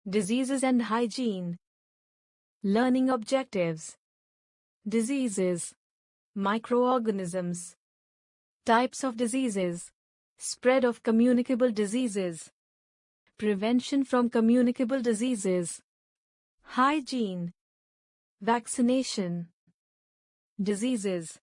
Diseases and hygiene. Learning objectives. Diseases. Microorganisms. Types of diseases. Spread of communicable diseases. Prevention from communicable diseases. Hygiene. Vaccination. Diseases.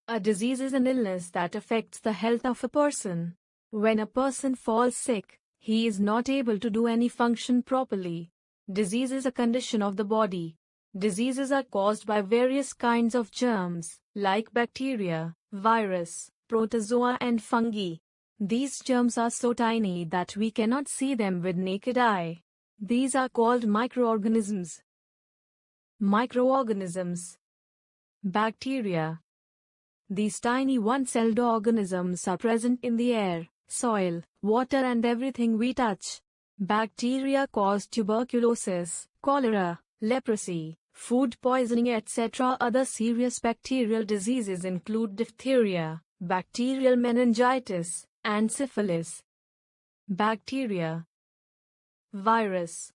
A disease is an illness that affects the health of a person. When a person falls sick, he is not able to do any function properly. Disease is a condition of the body. Diseases are caused by various kinds of germs, like bacteria, virus, protozoa and fungi. These germs are so tiny that we cannot see them with naked eye. These are called microorganisms. Microorganisms. Bacteria. These tiny one-celled organisms are present in the air, soil, water and everything we touch. Bacteria cause tuberculosis, cholera, leprosy, food poisoning etc. Other serious bacterial diseases include diphtheria, bacterial meningitis, and syphilis. Bacteria. Virus.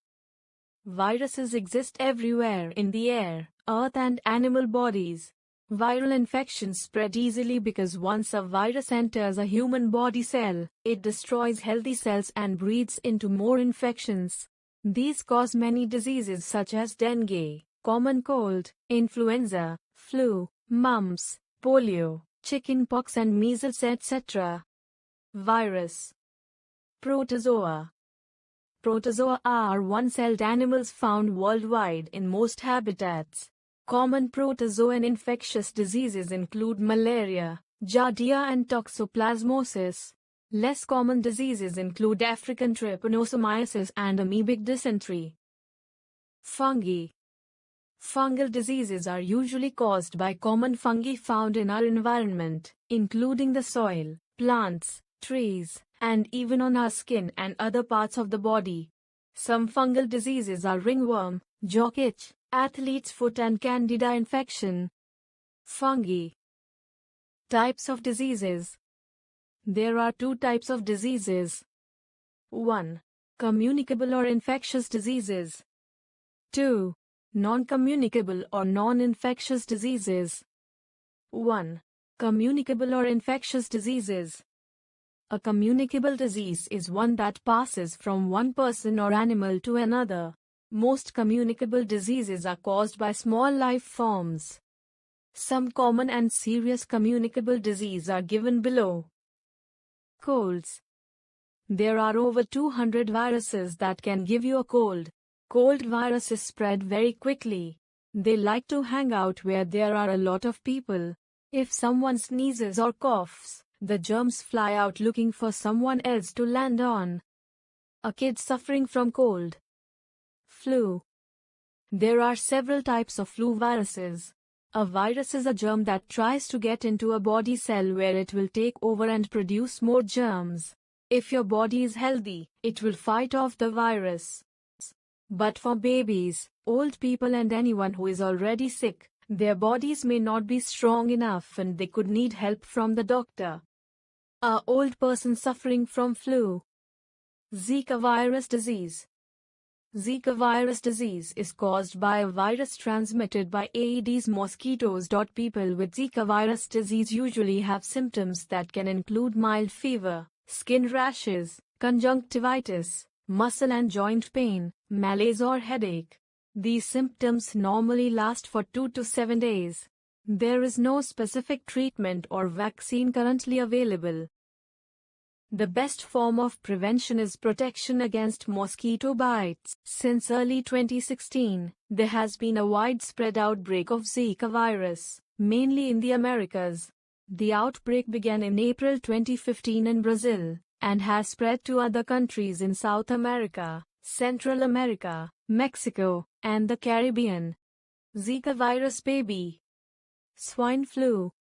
Viruses exist everywhere in the air, earth and animal bodies. Viral infections spread easily because once a virus enters a human body cell, it destroys healthy cells and breeds into more infections. These cause many diseases such as dengue, common cold, influenza, flu, mumps, polio, chickenpox and measles etc. Virus. Protozoa. Protozoa are one-celled animals found worldwide in most habitats. Common protozoan infectious diseases include malaria, giardia and toxoplasmosis. Less common diseases include African trypanosomiasis and amoebic dysentery. Fungi. Fungal diseases are usually caused by common fungi found in our environment, including the soil, plants, trees, and even on our skin and other parts of the body. Some fungal diseases are ringworm, jock itch, athlete's foot and candida infection. Fungi. Types of diseases. There are two types of diseases. 1. Communicable or infectious diseases. 2. Non-communicable or non-infectious diseases. 1. Communicable or infectious diseases. A communicable disease is one that passes from one person or animal to another. Most communicable diseases are caused by small life forms. Some common and serious communicable diseases are given below. Colds. There are over 200 viruses that can give you a cold. Cold viruses spread very quickly. They like to hang out where there are a lot of people. If someone sneezes or coughs, the germs fly out looking for someone else to land on. A kid suffering from cold. Flu. There are several types of flu viruses. A virus is a germ that tries to get into a body cell where it will take over and produce more germs. If your body is healthy, it will fight off the virus. But for babies, old people and anyone who is already sick, their bodies may not be strong enough and they could need help from the doctor. An old person suffering from flu. Zika virus disease. Zika virus disease is caused by a virus transmitted by Aedes mosquitoes. People with Zika virus disease usually have symptoms that can include mild fever, skin rashes, conjunctivitis, muscle and joint pain, malaise or headache. These symptoms normally last for 2 to 7 days. There is no specific treatment or vaccine currently available. The best form of prevention is protection against mosquito bites. Since early 2016, there has been a widespread outbreak of Zika virus, mainly in the Americas. The outbreak began in April 2015 in Brazil, and has spread to other countries in South America, Central America, Mexico, and the Caribbean. Zika virus baby. Swine flu.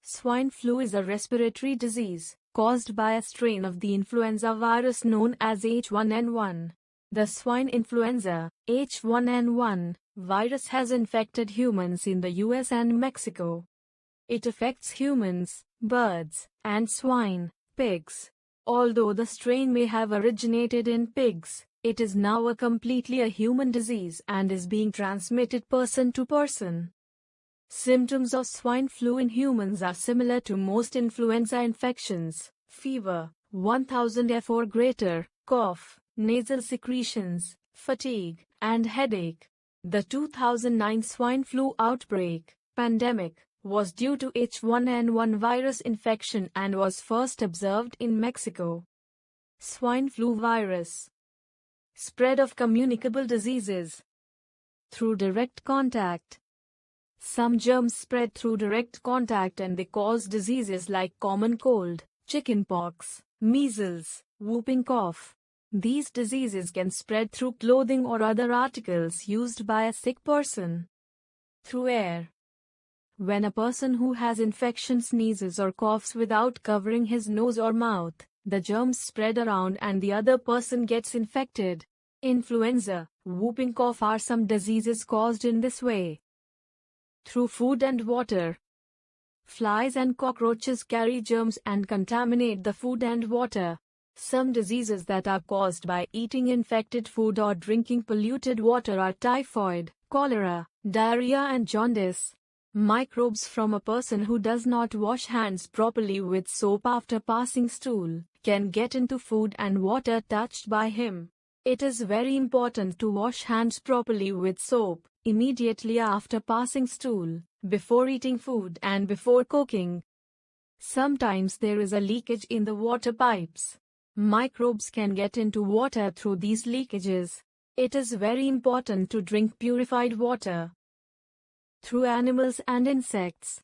Swine flu is a respiratory disease caused by a strain of the influenza virus known as H1N1. The swine influenza, H1N1, virus has infected humans in the US and Mexico. It affects humans, birds, and swine, pigs. Although the strain may have originated in pigs, It is now a human disease and is being transmitted person to person. Symptoms of swine flu in humans are similar to most influenza infections: fever, 1000 F or greater, cough, nasal secretions, fatigue, and headache. The 2009 swine flu outbreak, pandemic, was due to H1N1 virus infection and was first observed in Mexico. Swine flu virus. Spread of communicable diseases through direct contact. Some germs spread through direct contact and they cause diseases like common cold, chickenpox, measles, whooping cough. These diseases can spread through clothing or other articles used by a sick person. Through air. When a person who has infection sneezes or coughs without covering his nose or mouth, the germs spread around and the other person gets infected. Influenza, whooping cough are some diseases caused in this way. Through food and water. Flies and cockroaches carry germs and contaminate the food and water. Some diseases that are caused by eating infected food or drinking polluted water are typhoid, cholera, diarrhea and jaundice. Microbes from a person who does not wash hands properly with soap after passing stool can get into food and water touched by him. It is very important to wash hands properly with soap immediately after passing stool, before eating food and before cooking. Sometimes there is a leakage in the water pipes. Microbes can get into water through these leakages. It is very important to drink purified water. Through animals and insects.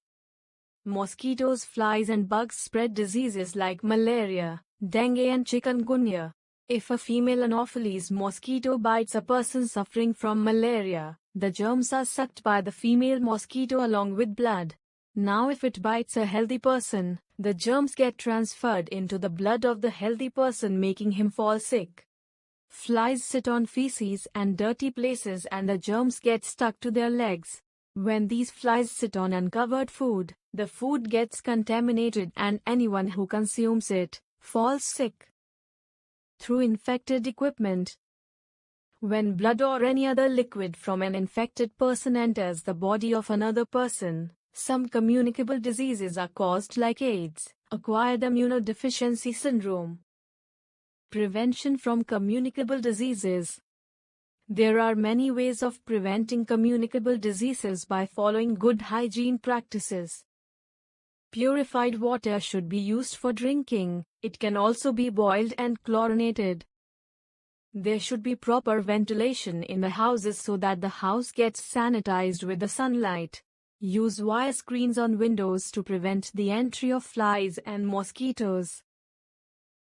Mosquitoes, flies and bugs spread diseases like malaria, dengue and chikungunya. If a female Anopheles mosquito bites a person suffering from malaria, the germs are sucked by the female mosquito along with blood. Now if it bites a healthy person, the germs get transferred into the blood of the healthy person, making him fall sick. Flies sit on feces and dirty places and the germs get stuck to their legs. When these flies sit on uncovered food, the food gets contaminated and anyone who consumes it falls sick. Through infected equipment. When blood or any other liquid from an infected person enters the body of another person, some communicable diseases are caused like AIDS, acquired immunodeficiency syndrome. Prevention from communicable diseases. There are many ways of preventing communicable diseases by following good hygiene practices. Purified water should be used for drinking. It can also be boiled and chlorinated. There should be proper ventilation in the houses so that the house gets sanitized with the sunlight. Use wire screens on windows to prevent the entry of flies and mosquitoes.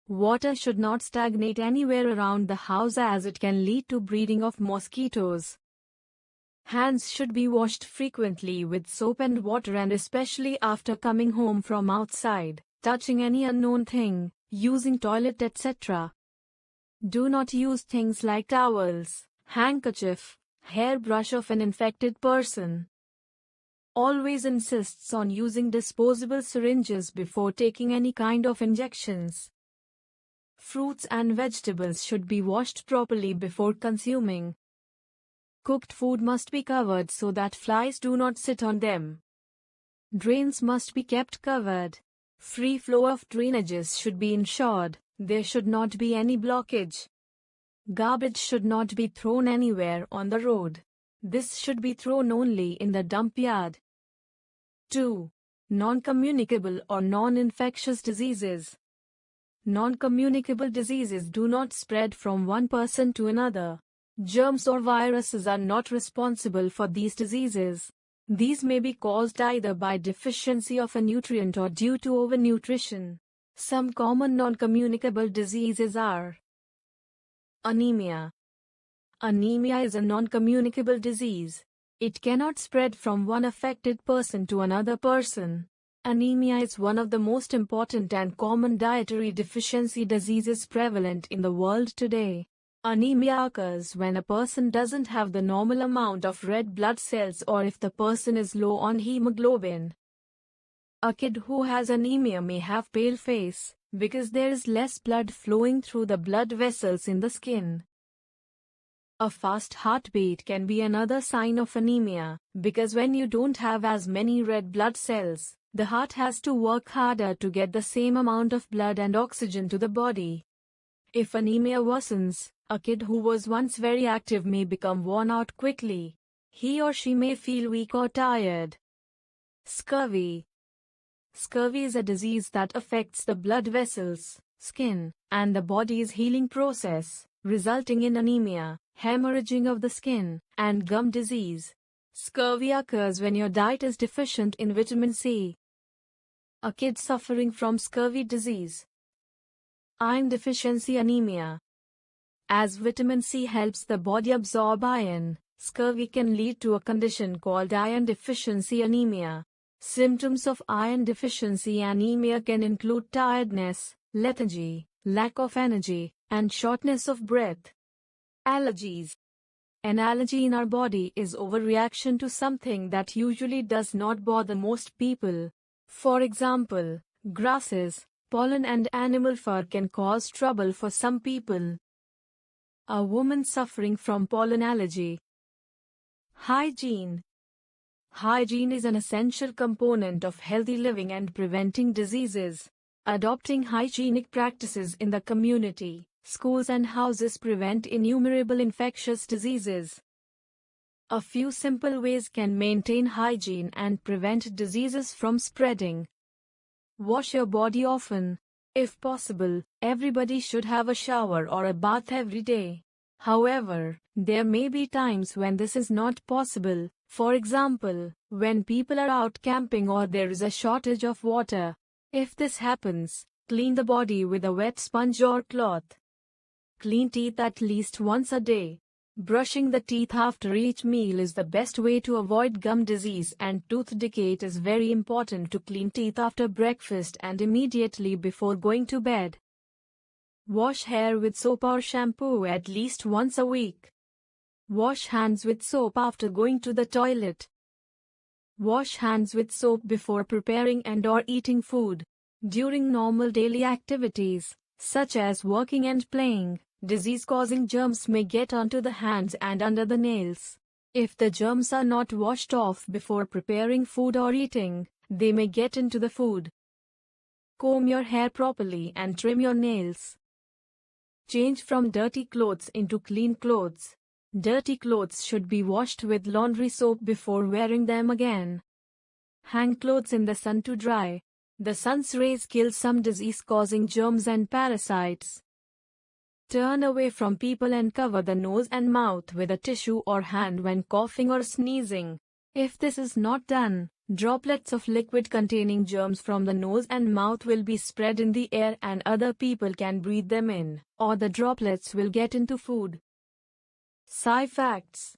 Water should not stagnate anywhere around the house as it can lead to breeding of mosquitoes. Hands should be washed frequently with soap and water and especially after coming home from outside, touching any unknown thing, using toilet etc. Do not use things like towels, handkerchief, hairbrush of an infected person. Always insists on using disposable syringes before taking any kind of injections. Fruits and vegetables should be washed properly before consuming. Cooked food must be covered so that flies do not sit on them. Drains must be kept covered. Free flow of drainages should be ensured. There should not be any blockage. Garbage should not be thrown anywhere on the road. This should be thrown only in the dump yard. 2. Non-communicable or non-infectious diseases. Non-communicable diseases do not spread from one person to another. Germs or viruses are not responsible for these diseases. These may be caused either by deficiency of a nutrient or due to overnutrition. Some common non-communicable diseases are anemia. Anemia is a non-communicable disease. It cannot spread from one affected person to another person. Anemia is one of the most important and common dietary deficiency diseases prevalent in the world today. Anemia occurs when a person doesn't have the normal amount of red blood cells or if the person is low on hemoglobin. A kid who has anemia may have pale face because there is less blood flowing through the blood vessels in the skin. A fast heartbeat can be another sign of anemia, because when you don't have as many red blood cells, the heart has to work harder to get the same amount of blood and oxygen to the body. If anemia worsens, a kid who was once very active may become worn out quickly. He or she may feel weak or tired. Scurvy. Scurvy is a disease that affects the blood vessels, skin, and the body's healing process, resulting in anemia, hemorrhaging of the skin, and gum disease. Scurvy occurs when your diet is deficient in vitamin C. A kid suffering from scurvy disease. Iron deficiency anemia. As vitamin C helps the body absorb iron, scurvy can lead to a condition called iron deficiency anemia. Symptoms of iron deficiency anemia can include tiredness, lethargy, lack of energy, and shortness of breath. Allergies. An allergy in our body is overreaction to something that usually does not bother most people. For example, grasses, pollen and animal fur can cause trouble for some people. A woman suffering from pollen allergy. Hygiene. Hygiene is an essential component of healthy living and preventing diseases. Adopting hygienic practices in the community, schools and houses prevent innumerable infectious diseases. A few simple ways can maintain hygiene and prevent diseases from spreading. Wash your body often. If possible, everybody should have a shower or a bath every day. However, there may be times when this is not possible, for example, when people are out camping or there is a shortage of water. If this happens, clean the body with a wet sponge or cloth. Clean teeth at least once a day. Brushing the teeth after each meal is the best way to avoid gum disease and tooth decay. It is very important to clean teeth after breakfast and immediately before going to bed. Wash hair with soap or shampoo at least once a week. Wash hands with soap after going to the toilet. Wash hands with soap before preparing and or eating food. During normal daily activities, such as working and playing, disease-causing germs may get onto the hands and under the nails. If the germs are not washed off before preparing food or eating, they may get into the food. Comb your hair properly and trim your nails. Change from dirty clothes into clean clothes. Dirty clothes should be washed with laundry soap before wearing them again. Hang clothes in the sun to dry. The sun's rays kill some disease-causing germs and parasites. Turn away from people and cover the nose and mouth with a tissue or hand when coughing or sneezing. If this is not done, droplets of liquid containing germs from the nose and mouth will be spread in the air and other people can breathe them in, or the droplets will get into food. Sci facts.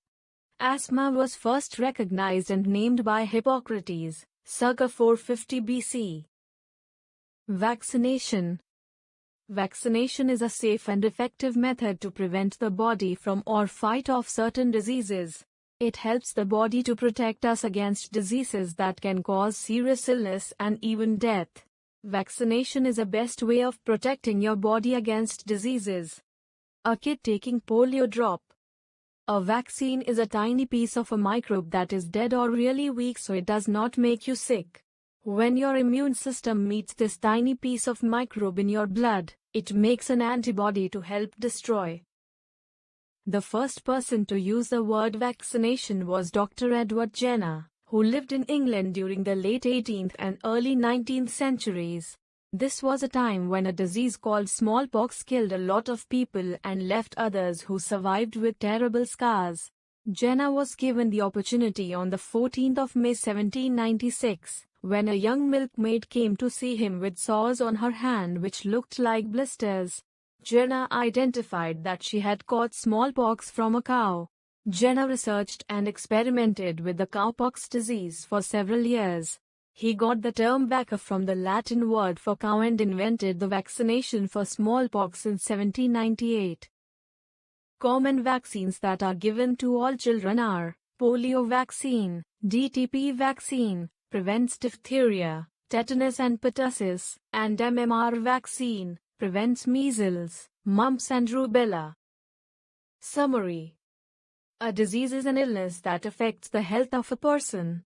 Asthma was first recognized and named by Hippocrates, circa 450 BC. Vaccination. Vaccination is a safe and effective method to prevent the body from or fight off certain diseases. It helps the body to protect us against diseases that can cause serious illness and even death. Vaccination is the best way of protecting your body against diseases. A kid taking polio drop. A vaccine is a tiny piece of a microbe that is dead or really weak, so it does not make you sick. When your immune system meets this tiny piece of microbe in your blood, it makes an antibody to help destroy. The first person to use the word vaccination was Dr. Edward Jenner, who lived in England during the late 18th and early 19th centuries. This was a time when a disease called smallpox killed a lot of people and left others who survived with terrible scars. Jenner was given the opportunity on the 14th of May 1796, when a young milkmaid came to see him with sores on her hand which looked like blisters. Jenner identified that she had caught smallpox from a cow. Jenner researched and experimented with the cowpox disease for several years. He got the term vacca from the Latin word for cow and invented the vaccination for smallpox in 1798. Common vaccines that are given to all children are polio vaccine, DTP vaccine, prevents diphtheria, tetanus and pertussis, and MMR vaccine, prevents measles, mumps and rubella. Summary. A disease is an illness that affects the health of a person.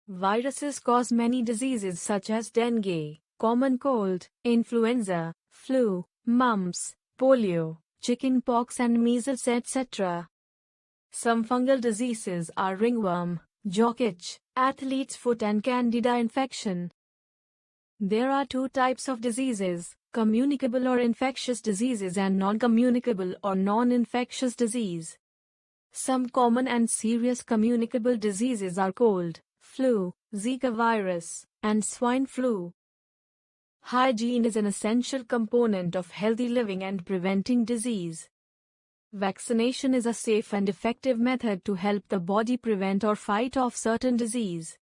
Viruses cause many diseases such as dengue, common cold, influenza, flu, mumps, polio, chickenpox and measles etc. Some fungal diseases are ringworm, jock itch, athlete's foot and candida infection. There are two types of diseases, communicable or infectious diseases and non-communicable or non-infectious disease. Some common and serious communicable diseases are cold, flu, Zika virus, and swine flu. Hygiene is an essential component of healthy living and preventing disease. Vaccination is a safe and effective method to help the body prevent or fight off certain disease.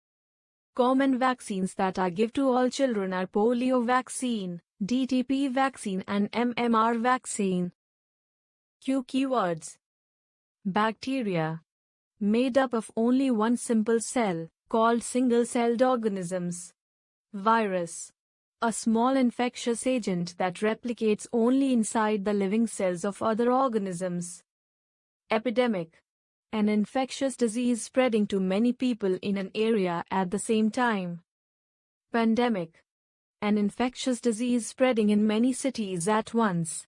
Common vaccines that are given to all children are polio vaccine, DTP vaccine and MMR vaccine. Keywords. Bacteria. Made up of only one simple cell, called single-celled organisms. Virus. A small infectious agent that replicates only inside the living cells of other organisms. Epidemic. An infectious disease spreading to many people in an area at the same time. Pandemic. An infectious disease spreading in many cities at once.